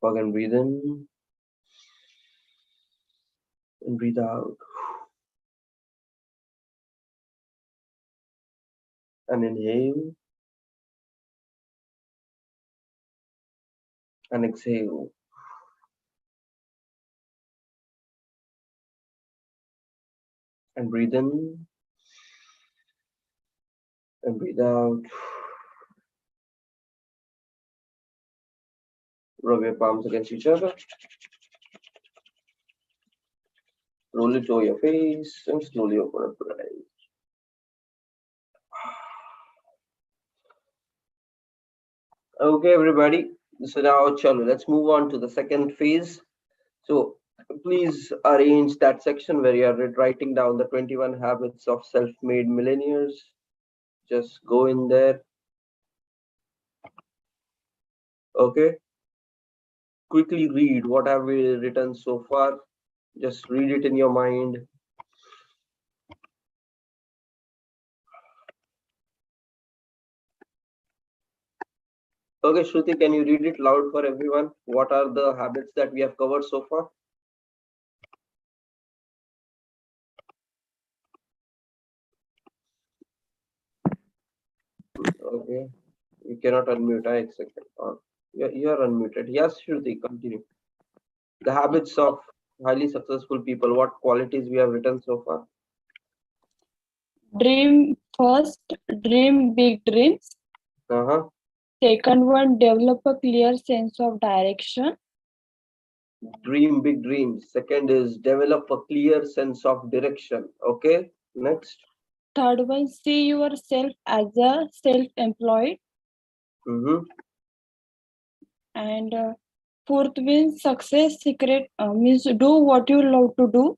Again, breathe in and breathe out. And inhale and exhale. And breathe in and breathe out. Rub your palms against each other. Roll it over your face and slowly open up your eyes. Okay, everybody. So now, chalo, let's move on to the second phase. So please arrange that section where you are writing down the 21 habits of self-made millionaires. Just go in there. Okay. Quickly read what have we written so far. Just read it in your mind. Okay, Shruti, can you read it loud for everyone? What are the habits that we have covered so far? Okay, you cannot unmute. I accept it. You are unmuted. Yes, Shruti, continue. The habits of highly successful people. What qualities we have written so far? Dream first, dream big dreams. Second one, develop a clear sense of direction. Dream big dreams. Second is develop a clear sense of direction. Okay, next. Third one, see yourself as a self-employed. And fourth one, success secret means do what you love to do.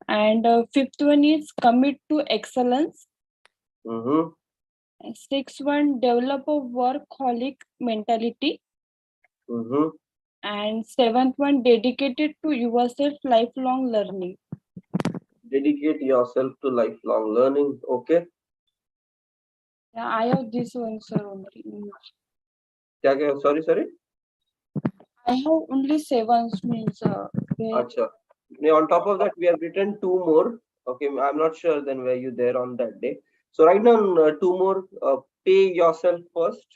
And fifth one is commit to excellence. Sixth one, develop a workaholic mentality. And seventh one, dedicated to yourself lifelong learning. Dedicate yourself to lifelong learning. Okay. Yeah, I have this one, sir, only. Sorry. I have only 7 means. Acha. On top of that, we have written 2 more. Okay, I'm not sure then were you there on that day. So right now, 2 more. Pay yourself first.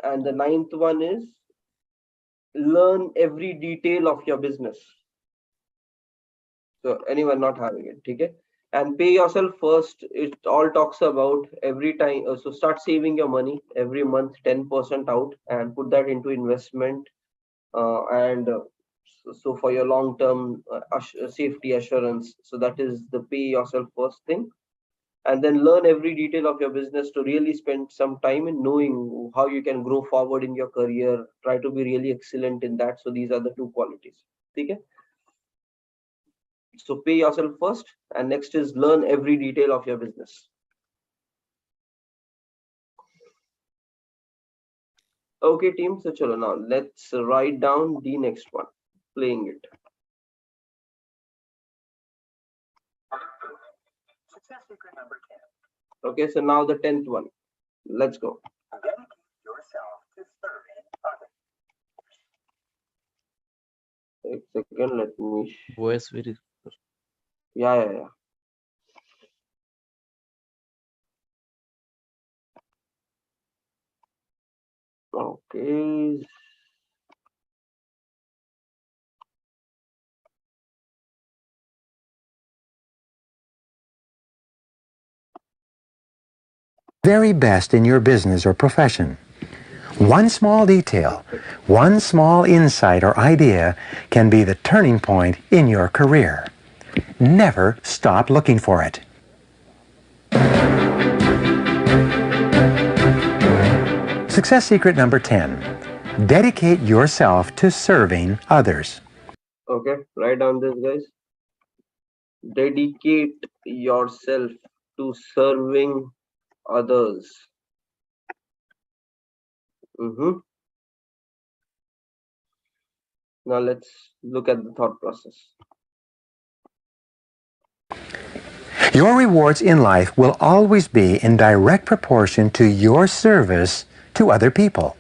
And the 9th one is learn every detail of your business. So anyone not having it, okay? And pay yourself first. It all talks about every time. So start saving your money every month, 10% out, and put that into investment. So for your long-term safety assurance. So that is the pay yourself first thing. And then learn every detail of your business to really spend some time in knowing how you can grow forward in your career. Try to be really excellent in that. So these are the 2 qualities. Okay. So pay yourself first, and next is learn every detail of your business. Okay, team. So chalo now let's write down the next one. Playing it. Success secret number 10. Okay, so now the 10th one. Let's go. Dedicate yourself to serving others. A second, let me. Voice very. Yeah. Okay. Very best in your business or profession. One small detail, one small insight or idea can be the turning point in your career. Never stop looking for it. Success secret number 10. Dedicate yourself to serving others. Okay, write down this, guys. Dedicate yourself to serving others. Now let's look at the thought process. Your rewards in life will always be in direct proportion to your service to other people.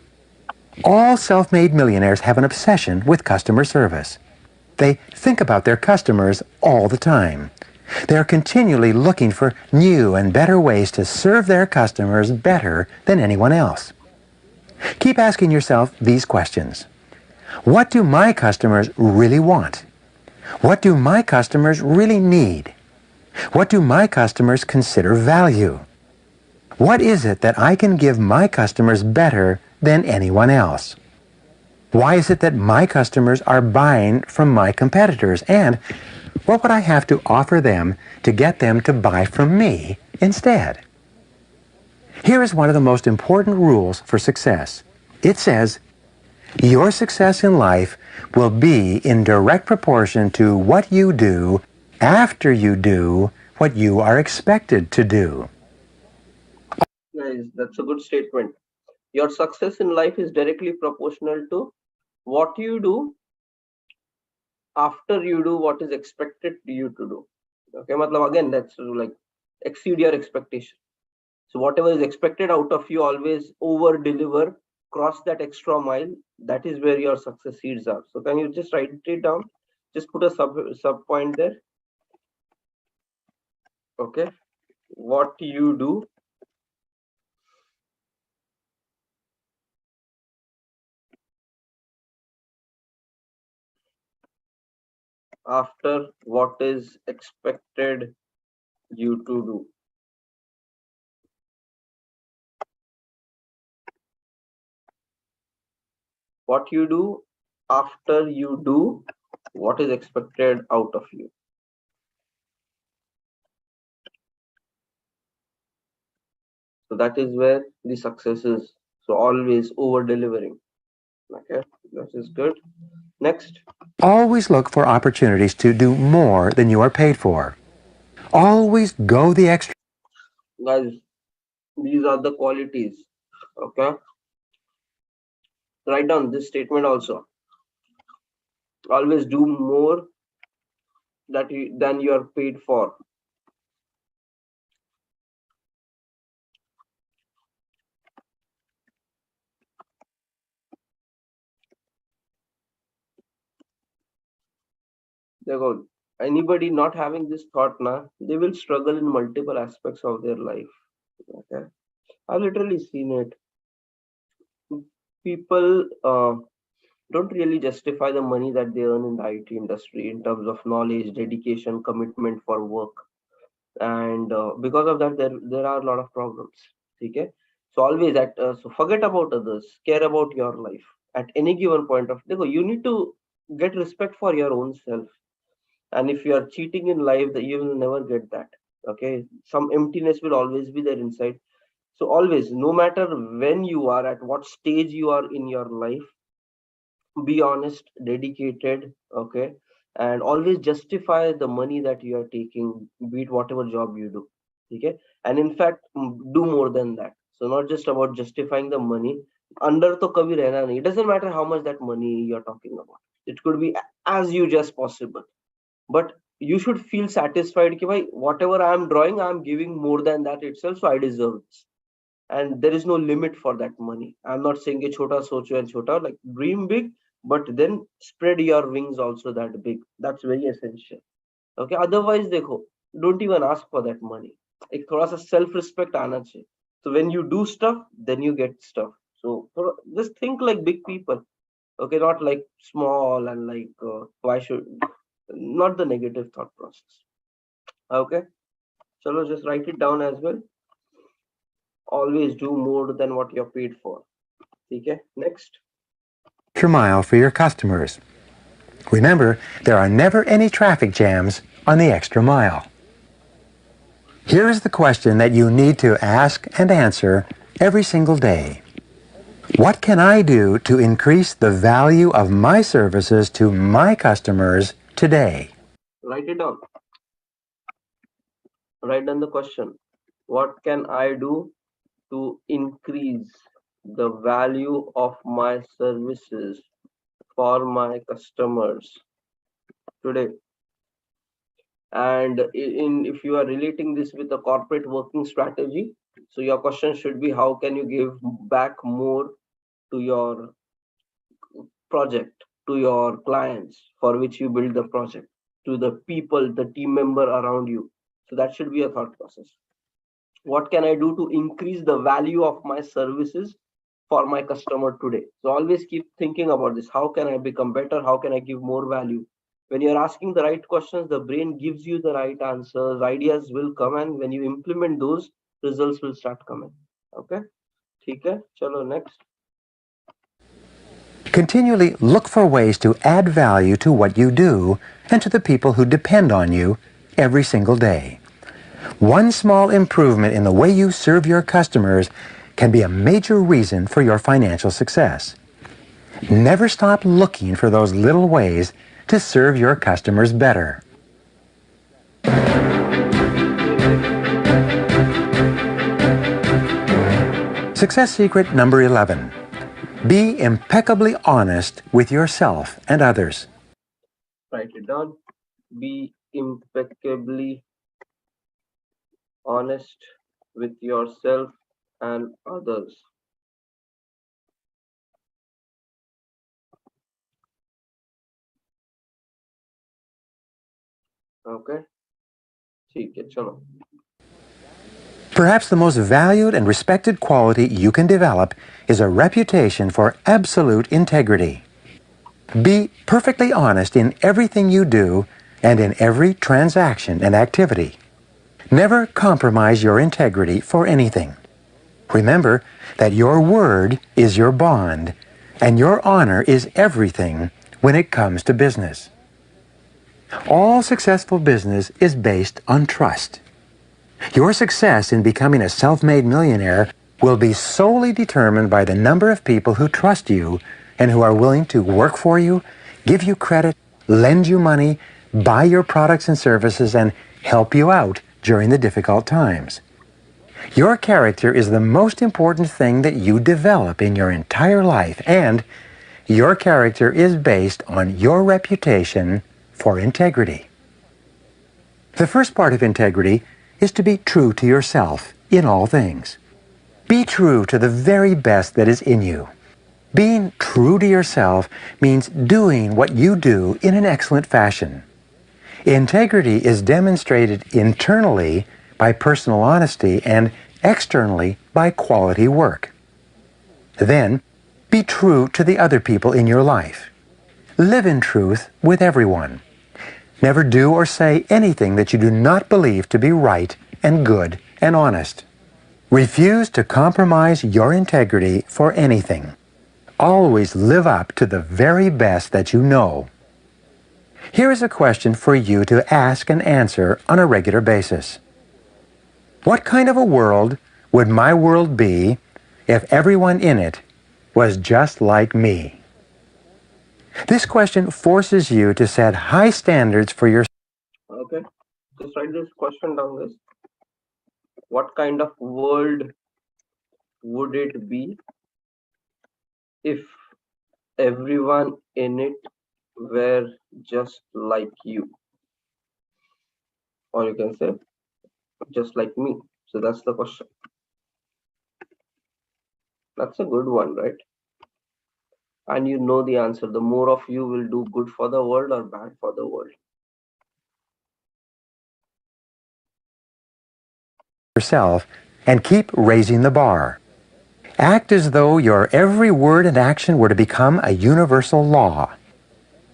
All self-made millionaires have an obsession with customer service. They think about their customers all the time. They are continually looking for new and better ways to serve their customers better than anyone else. Keep asking yourself these questions. What do my customers really want? What do my customers really need? What do my customers consider value? What is it that I can give my customers better than anyone else? Why is it that my customers are buying from my competitors? And what would I have to offer them to get them to buy from me instead? Here is one of the most important rules for success. It says, your success in life will be in direct proportion to what you do after you do what you are expected to do. Guys, that's a good statement. Your success in life is directly proportional to what you do after you do what is expected you to do. Okay, matlab again, that's like exceed your expectation. So whatever is expected out of you, always over deliver, cross that extra mile. That is where your success seeds are. So can you just write it down? Just put a sub point there. Okay, what you do after what is expected you to do. What you do after you do what is expected out of you. So that is where the success is. So always over delivering. Okay, that is good. Next. Always look for opportunities to do more than you are paid for. Always go the extra. Guys, these are the qualities. Okay, write down this statement also. Always do more than you are paid for. There go. Anybody not having this thought now, they will struggle in multiple aspects of their life. Okay, I've literally seen it. People don't really justify the money that they earn in the IT industry in terms of knowledge, dedication, commitment for work, and because of that, there are a lot of problems. Okay, so always so forget about others, care about your life. At any given point of you need to get respect for your own self. And if you are cheating in life, that you will never get that. Okay, some emptiness will always be there inside. So always, no matter when you are, at what stage you are in your life, be honest, dedicated. Okay, and always justify the money that you are taking, be it whatever job you do. Okay, and in fact, do more than that. So not just about justifying the money. Under to kabhi rehna nahi. It doesn't matter how much that money you're talking about. It could be as huge as possible, but you should feel satisfied कि भाई whatever I am drawing, I am giving more than that itself, so I deserve this. And there is no limit for that money. I'm not saying a chota socho and chota, like dream big, but then spread your wings also that big. That's very essential. Okay, otherwise देखो, don't even ask for that money. एक थोड़ा सा self respect आना चाहिए. So when you do stuff, then you get stuff. So just think like big people. Okay, not like small and like why should, not the negative thought process. Okay, so just write it down as well. Always do more than what you're paid for. Okay, next. Extra mile for your customers. Remember, there are never any traffic jams on the extra mile. Here is the question that you need to ask and answer every single day. What can I do to increase the value of my services to my customers today? Write it down. Write down the question. What can I do to increase the value of my services for my customers today? And if you are relating this with a corporate working strategy, so your question should be, how can you give back more to your project, to your clients for which you build the project, to the people, the team member around you. So that should be a thought process. What can I do to increase the value of my services for my customer today? So always keep thinking about this. How can I become better? How can I give more value? When you're asking the right questions, the brain gives you the right answers, ideas will come, and when you implement those, results will start coming. Okay. ठीक है, चलो next. Continually look for ways to add value to what you do and to the people who depend on you every single day. One small improvement in the way you serve your customers can be a major reason for your financial success. Never stop looking for those little ways to serve your customers better. Success secret number 11. Be impeccably honest with yourself and others. Write it down. Be impeccably honest with yourself and others. Okay. ठीक है, चलो. Perhaps the most valued and respected quality you can develop is a reputation for absolute integrity. Be perfectly honest in everything you do and in every transaction and activity. Never compromise your integrity for anything. Remember that your word is your bond, and your honor is everything when it comes to business. All successful business is based on trust. Your success in becoming a self-made millionaire will be solely determined by the number of people who trust you and who are willing to work for you, give you credit, lend you money, buy your products and services, and help you out during the difficult times. Your character is the most important thing that you develop in your entire life, and your character is based on your reputation for integrity. The first part of integrity is to be true to yourself in all things. Be true to the very best that is in you. Being true to yourself means doing what you do in an excellent fashion. Integrity is demonstrated internally by personal honesty and externally by quality work. Then, be true to the other people in your life. Live in truth with everyone. Never do or say anything that you do not believe to be right and good and honest. Refuse to compromise your integrity for anything. Always live up to the very best that you know. Here is a question for you to ask and answer on a regular basis. What kind of a world would my world be if everyone in it was just like me? This question forces you to set high standards for yourself. Okay, just write this question down, guys. What kind of world would it be if everyone in it were just like you? Or you can say, just like me. So that's the question. That's a good one, right? And you know the answer. The more of you will do good for the world or bad for the world. Yourself and keep raising the bar. Act as though your every word and action were to become a universal law.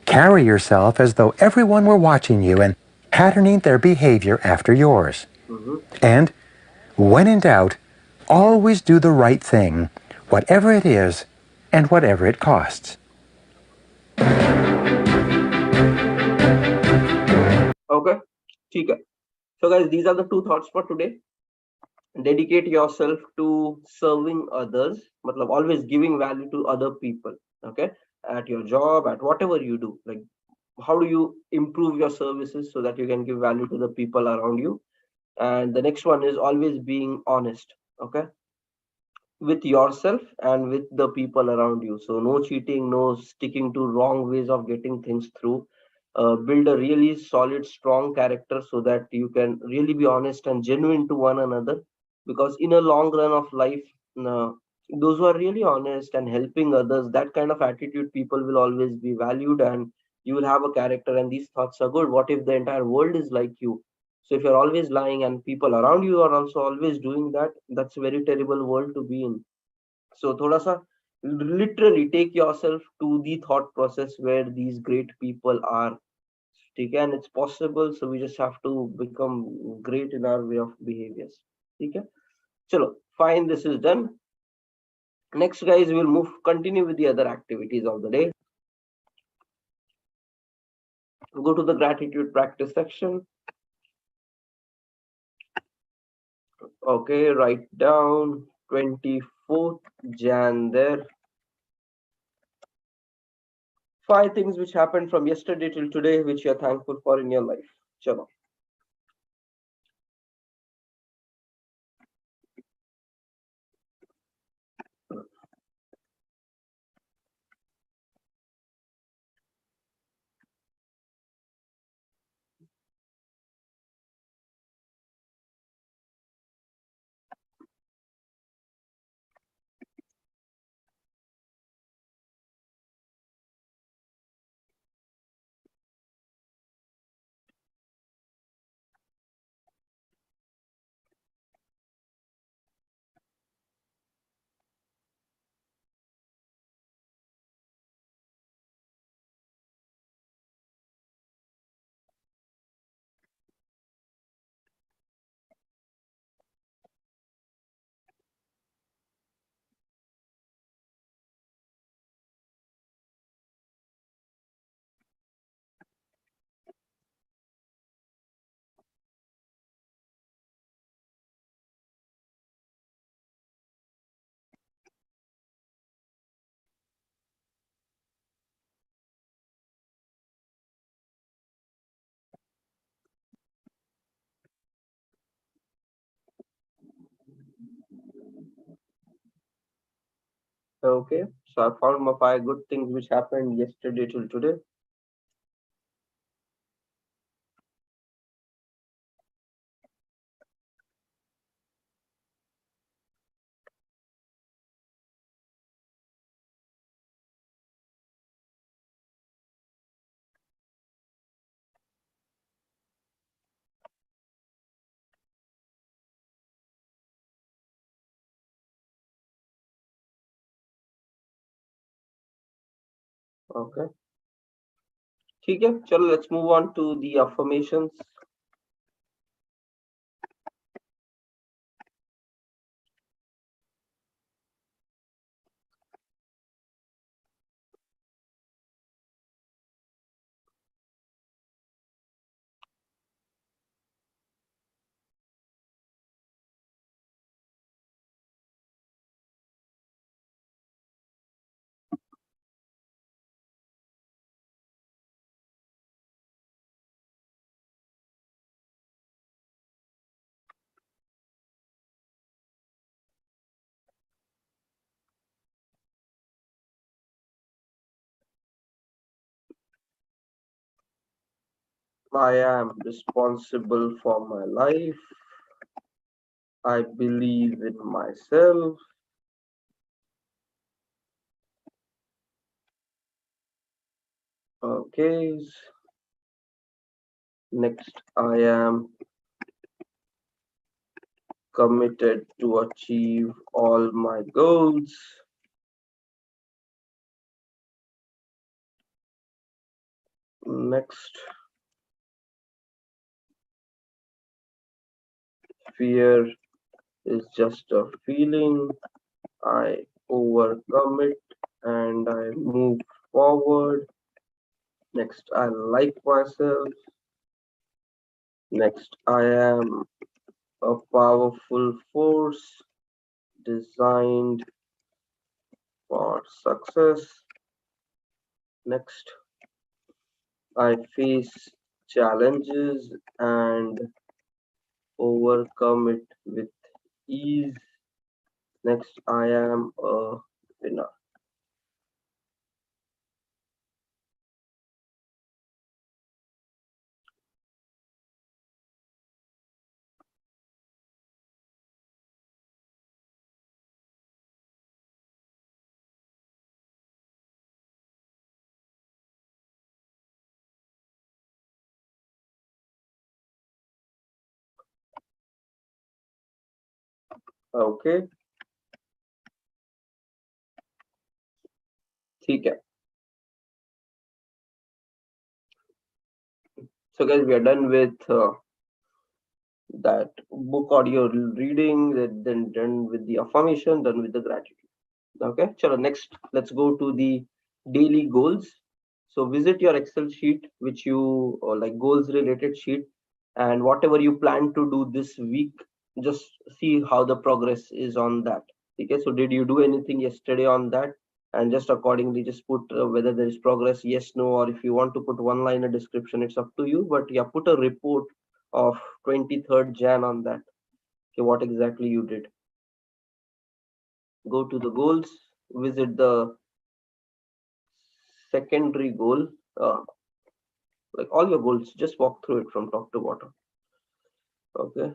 Carry yourself as though everyone were watching you and patterning their behavior after yours. And when in doubt, always do the right thing, whatever it is and whatever it costs. Okay, ठीक है. So guys, these are the two thoughts for today. Dedicate yourself to serving others, matlab always giving value to other people. Okay, at your job, at whatever you do, like how do you improve your services so that you can give value to the people around you? And the next one is always being honest. Okay, with yourself and with the people around you. So no cheating, no sticking to wrong ways of getting things through. Build a really solid, strong character so that you can really be honest and genuine to one another. Because in a long run of life, uh, Those who are really honest and helping others, that kind of attitude, people will always be valued, and you will have a character, and these thoughts are good. What if the entire world is like you? So if you're always lying and people around you are also always doing that, that's a very terrible world to be in. So thoda sa, literally take yourself to the thought process where these great people are. ठीक है, and it's possible, so we just have to become great in our way of behaviors. ठीक है, chalo, fine, this is done. Next, guys, we'll continue with the other activities of the day. Go to the gratitude practice section. Okay, write down 24th Jan there. 5 things which happened from yesterday till today which you're thankful for in your life. Chalo. Okay, so I found my 5 good things which happened yesterday till today. Okay. ठीक है, चलो, let's move on to the affirmations. I am responsible for my life. I believe in myself. Okay. Next, I am committed to achieve all my goals. Next, fear is just a feeling. I overcome it and I move forward. Next, I like myself. Next, I am a powerful force designed for success. Next, I face challenges and overcome it with ease. Next, I am a winner. Okay, ठीक है. So guys, we are done with that book audio reading, then done with the affirmation, done with the gratitude. Okay, chalo, next let's go to the daily goals. So visit your Excel sheet, which you like goals related sheet, and whatever you plan to do this week, just see how the progress is on that. Okay, so did you do anything yesterday on that? And just accordingly, just put whether there is progress, yes, no, or if you want to put one line a description, it's up to you. But yeah, put a report of 23rd Jan on that. Okay, what exactly you did. Go to the goals, visit the secondary goal, like all your goals, just walk through it from top to bottom. Okay.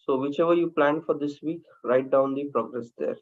So whichever you plan for this week, write down the progress there.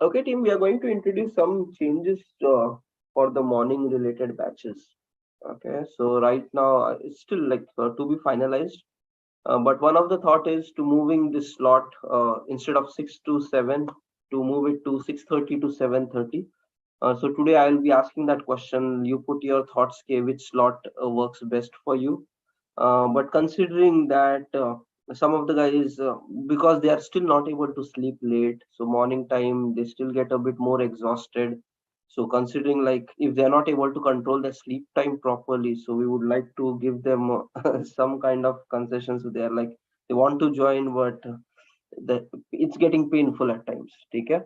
Okay, team, we are going to introduce some changes for the morning related batches. Okay, so right now it's still like to be finalized. But one of the thought is to moving this slot instead of 6 to 7 to move it to 6:30 to 7:30. So today I will be asking that question. You put your thoughts, okay, which slot works best for you. But considering that some of the guys, because they are still not able to sleep late, so morning time they still get a bit more exhausted. So considering like if they are not able to control their sleep time properly, so we would like to give them some kind of concessions. So they are like They want to join, but it's getting painful at times. Okay.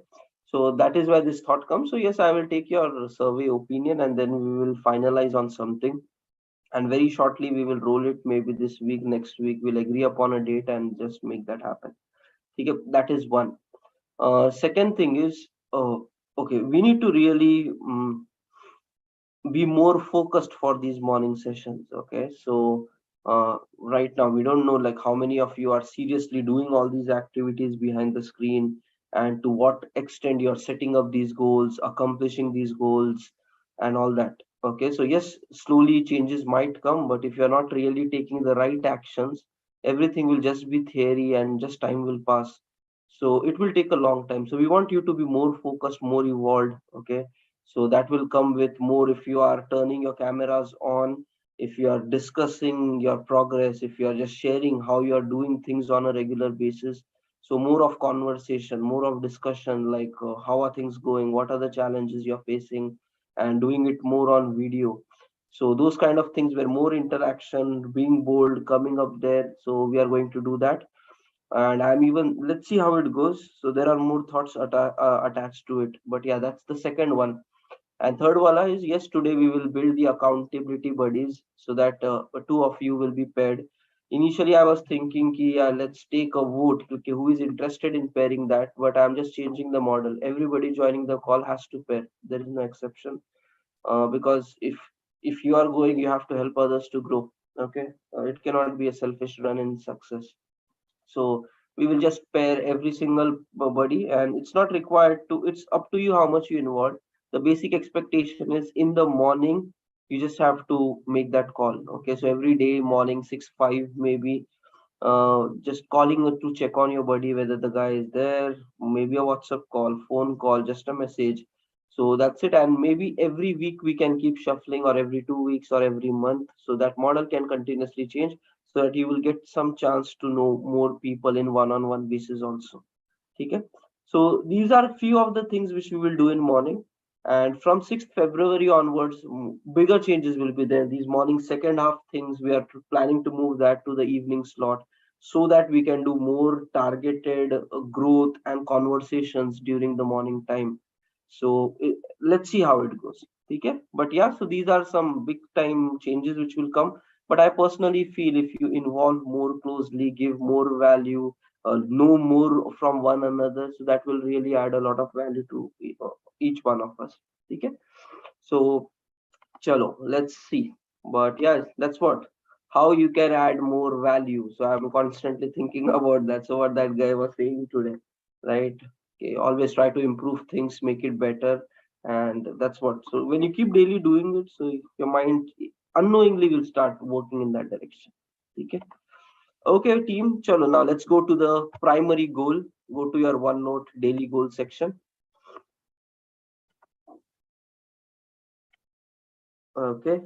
So that is why this thought comes. So yes, I will take your survey opinion and then we will finalize on something. And very shortly we will roll it. Maybe this week, next week, we'll agree upon a date and just make that happen. Okay, that is one. Second thing is, okay, we need to really be more focused for these morning sessions. Okay, so right now we don't know like how many of you are seriously doing all these activities behind the screen, and to what extent you're setting up these goals, accomplishing these goals, and all that. Okay, so yes, slowly changes might come, but if you're not really taking the right actions, everything will just be theory and just time will pass. So it will take a long time. So we want you to be more focused, more evolved. Okay, so that will come with more if you are turning your cameras on, if you are discussing your progress, if you are just sharing how you are doing things on a regular basis. So more of conversation, more of discussion, like how are things going, what are the challenges you're facing, and doing it more on video. So those kind of things were more interaction, being bold, coming up there. So we are going to do that. And I'm even, let's see how it goes. So there are more thoughts attached to it, but yeah, that's the second one. And third wala is, yes, today we will build the accountability buddies so that two of you will be paired. Initially, I was thinking, ki, yeah, let's take a vote, okay, who is interested in pairing that, but I'm just changing the model. Everybody joining the call has to pair. There is no exception, because if you are going, you have to help others to grow. Okay, it cannot be a selfish run in success. So we will just pair every single buddy, and it's not required to, it's up to you how much you involve. The basic expectation is in the morning, you just have to make that call. Okay, so every day morning 6 5 maybe, just calling to check on your buddy whether the guy is there, maybe a WhatsApp call, phone call, just a message. So that's it. And maybe every week we can keep shuffling, or every 2 weeks, or every month. So that model can continuously change, so that you will get some chance to know more people in one-on-one basis also. Okay. So these are few of the things which we will do in morning. And from 6th February onwards, bigger changes will be there. These morning second half things, we are planning to move that to the evening slot, so that we can do more targeted growth and conversations during the morning time. So let's see how it goes. Okay. But yeah, so these are some big time changes which will come. But I personally feel if you involve more closely, give more value, know more from one another, so that will really add a lot of value to each one of us. Okay. So chalo, let's see. But yeah, that's what, how you can add more value. So I'm constantly thinking about that. So what that guy was saying today, right? Okay, always try to improve things, make it better. And that's what, so when you keep daily doing it, so your mind unknowingly will start working in that direction. Okay. Okay, team. Chalo, now let's go to the primary goal. Go to your OneNote daily goal section. Okay.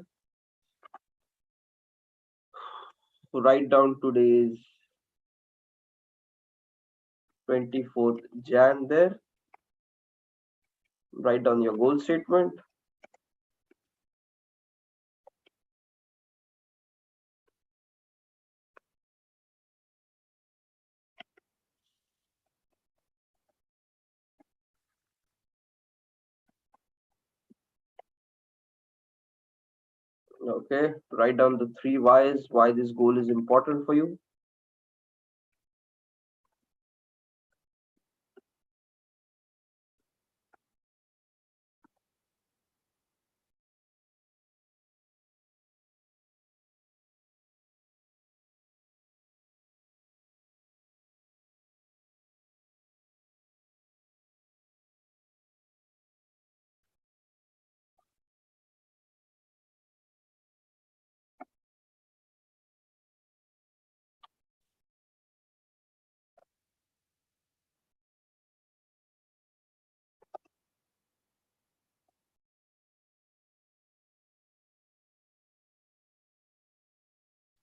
So write down today's 24th Jan there. Write down your goal statement. Okay. Write down the 3 whys, why this goal is important for you.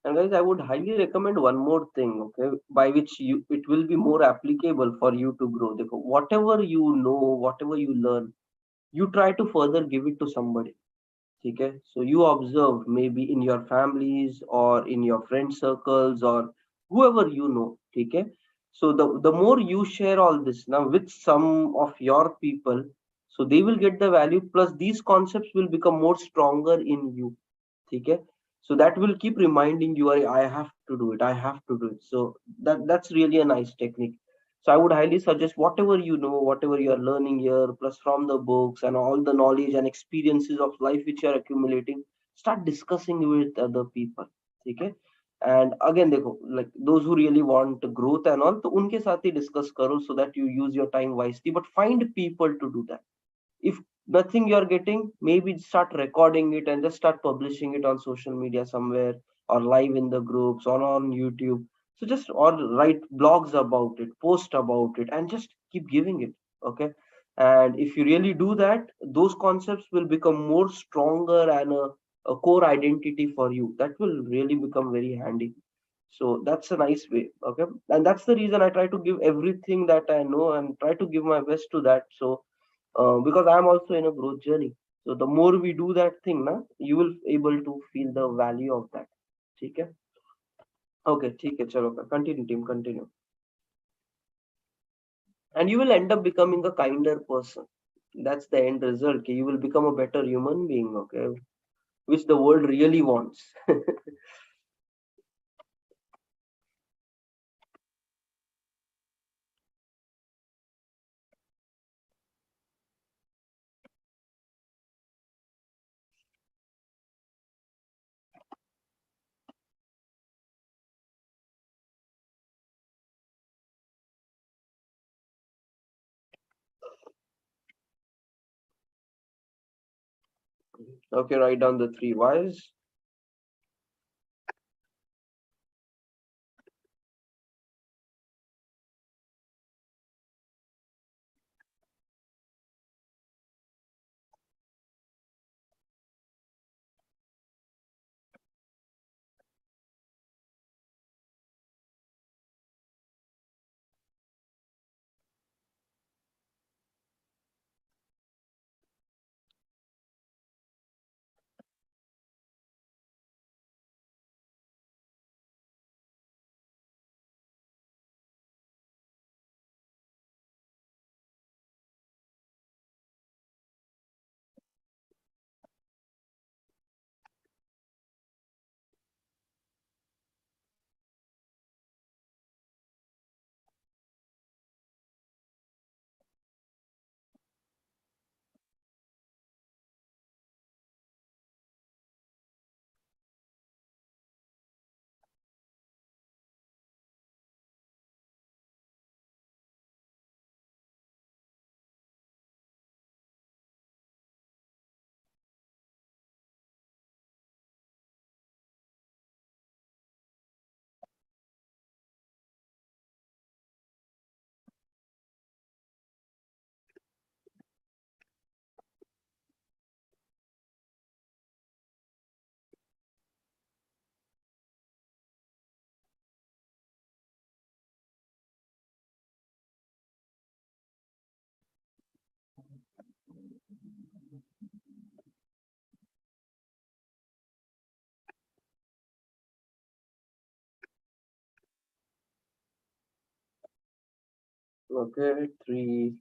And guys, I would highly recommend one more thing, okay, by which you it will be more applicable for you to grow. Whatever you know, whatever you learn, you try to further give it to somebody. Okay, so you observe maybe in your families or in your friend circles or whoever you know. Okay. So the more you share all this now with some of your people, so they will get the value, plus these concepts will become more stronger in you. Okay. So that will keep reminding you, I have to do it, I have to do it. So that's really a nice technique. So I would highly suggest, whatever you know, whatever you are learning here, plus from the books and all the knowledge and experiences of life which you are accumulating, start discussing with other people. Okay. And again, देखो, like those who really want growth and all, तो उनके साथ ही discuss करो, so that you use your time wisely. But find people to do that. If nothing you're getting, maybe start recording it and just start publishing it on social media somewhere, or live in the groups or on YouTube. So just, or write blogs about it, post about it, and just keep giving it. Okay. And if you really do that, those concepts will become more stronger, and a core identity for you that will really become very handy. So that's a nice way. Okay. And that's the reason I try to give everything that I know and try to give my best to that. So because I'm also in a growth journey. So the more we do that thing, na, you will able to feel the value of that. Okay. Okay, ठीक है, चलो, continue team, continue. And you will end up becoming a kinder person. That's the end result. Okay? You will become a better human being, okay, which the world really wants. Okay, write down the three whys. Okay, three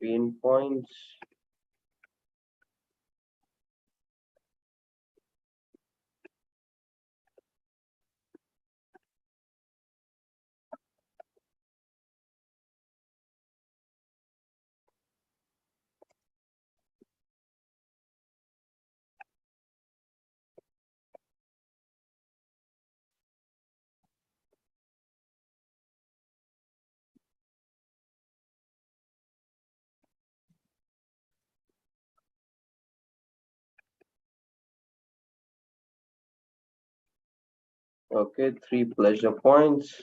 pain points. Okay, three pleasure points.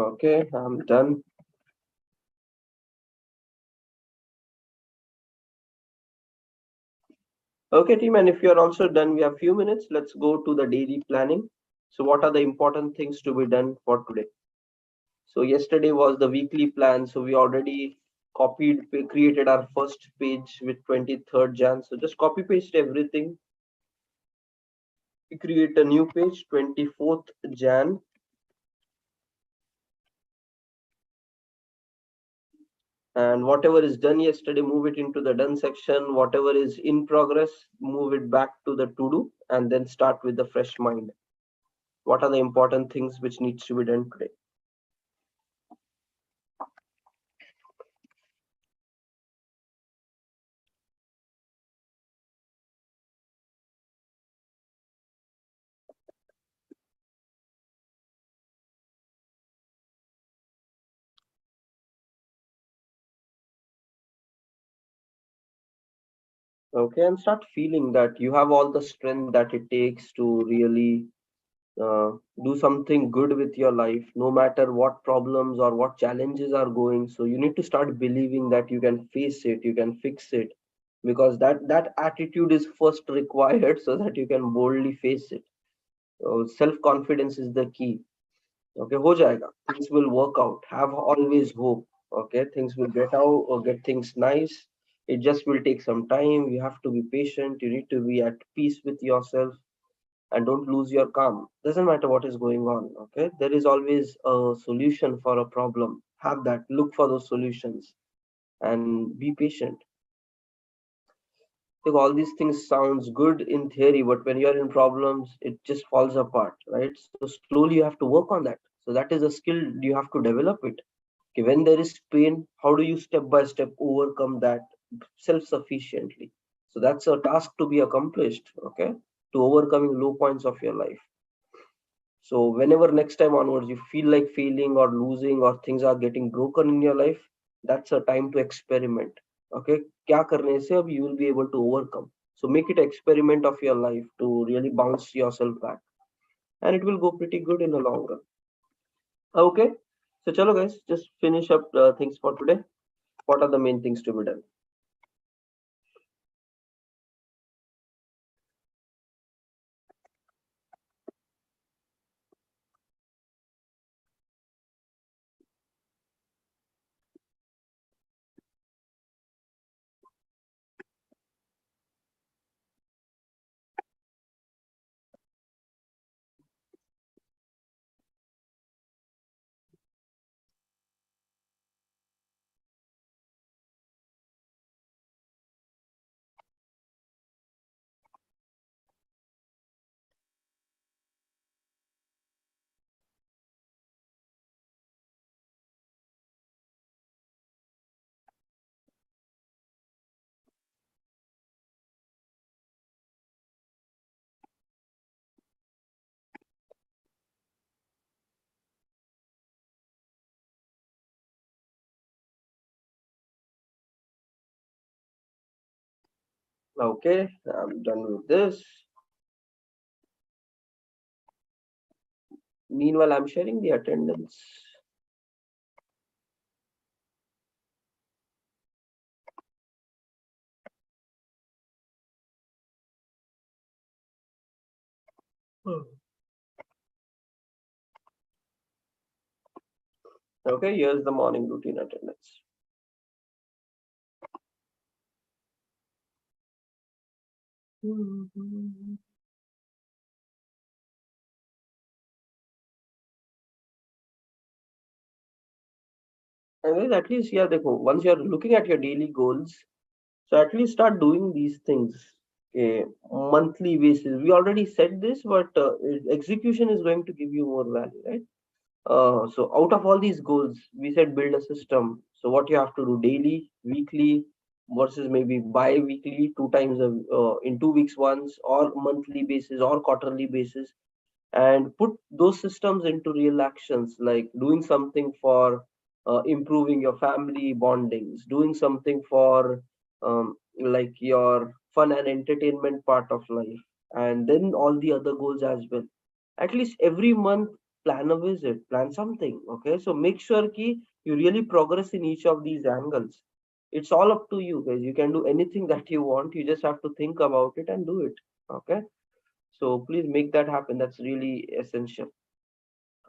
Okay, I'm done. Okay, team, and if you're also done, we have few minutes. Let's go to the daily planning. So what are the important things to be done for today? So yesterday was the weekly plan. So we already created our first page with 23rd Jan. So just copy paste everything. We create a new page, 24th Jan. And whatever is done yesterday, move it into the done section. Whatever is in progress, move it back to the to do, and then start with the fresh mind. What are the important things which needs to be done today? Okay, and start feeling that you have all the strength that it takes to really uh, do something good with your life, no matter what problems or what challenges are going. So you need to start believing that you can face it, you can fix it, because that attitude is first required so that you can boldly face it. So self confidence is the key. Okay, ho jayega. Things will work out. Have always hope. Okay, things will get out or get things nice. It just will take some time. You have to be patient. You need to be at peace with yourself and don't lose your calm. Doesn't matter what is going on. Okay, there is always a solution for a problem. Have that. Look for those solutions and be patient. Like all these things sounds good in theory, but when you're in problems, it just falls apart, right? So slowly you have to work on that. So that is a skill you have to develop it. Okay, when there is pain, how do you step by step overcome that self-sufficiently? So that's a task to be accomplished, okay, to overcoming low points of your life. So whenever next time onwards you feel like failing or losing or things are getting broken in your life, that's a time to experiment. Okay, kya karne se ab you will be able to overcome. So make it experiment of your life to really bounce yourself back, and it will go pretty good in the long run. Okay, so chalo guys, just finish up things for today. What are the main things to be done? Okay, I'm done with this. Meanwhile, I'm sharing the attendance. Okay, here's the morning routine attendance. And guys, at least, yeah, once you're looking at your daily goals, so at least start doing these things. Okay, monthly basis. We already said this, but execution is going to give you more value, right? So out of all these goals, we said build a system. So what you have to do daily, weekly, versus maybe bi-weekly, two times in 2 weeks once, or monthly basis, or quarterly basis, and put those systems into real actions, like doing something for improving your family bondings, doing something for like your fun and entertainment part of life, and then all the other goals as well. At least every month, plan a visit, plan something. Okay, so make sure ki you really progress in each of these angles. It's all up to you guys. You can do anything that you want. You just have to think about it and do it. Okay, so please make that happen. That's really essential.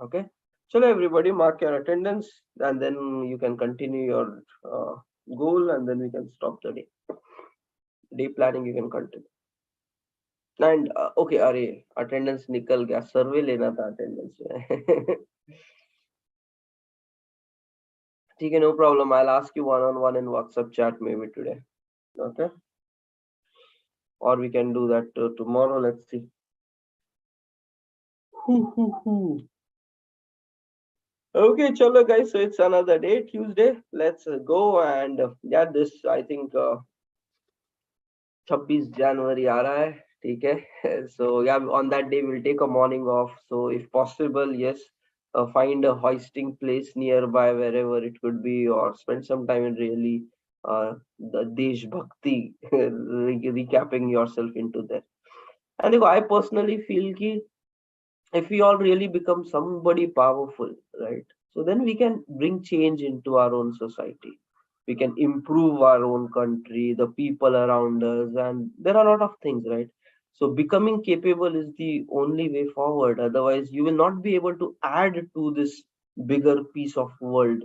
Okay, so everybody mark your attendance, and then you can continue your goal, and then we can stop the day planning. You can continue. And okay, अरे attendance निकल गया, survey लेना था attendance में. ठीक है, no problem. I'll ask you one on one in WhatsApp chat maybe today. Okay, or we can do that tomorrow. Let's see. Okay, chalo guys. So it's another day, Tuesday. Let's go, and yeah, this I think 26 January आ रहा है, ठीक है. So yeah, on that day we'll take a morning off. So if possible, yes, find a hoisting place nearby wherever it could be, or spend some time in really the Desh Bhakti, recapping yourself into that. And I personally feel ki if we all really become somebody powerful, right? So then we can bring change into our own society. We can improve our own country, the people around us, and there are a lot of things, right? So becoming capable is the only way forward. Otherwise, you will not be able to add to this bigger piece of world,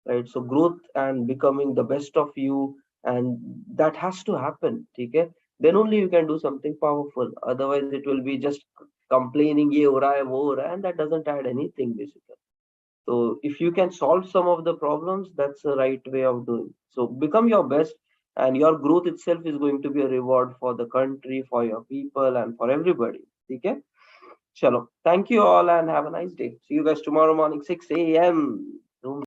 right? So growth and becoming the best of you, and that has to happen, okay? Then only you can do something powerful. Otherwise, it will be just complaining, ye ho raha hai, wo ho raha hai, and that doesn't add anything basically. So if you can solve some of the problems, that's the right way of doing. So become your best, and your growth itself is going to be a reward for the country, for your people, and for everybody. Okay? Chalo. Thank you all and have a nice day. See you guys tomorrow morning, 6 a.m.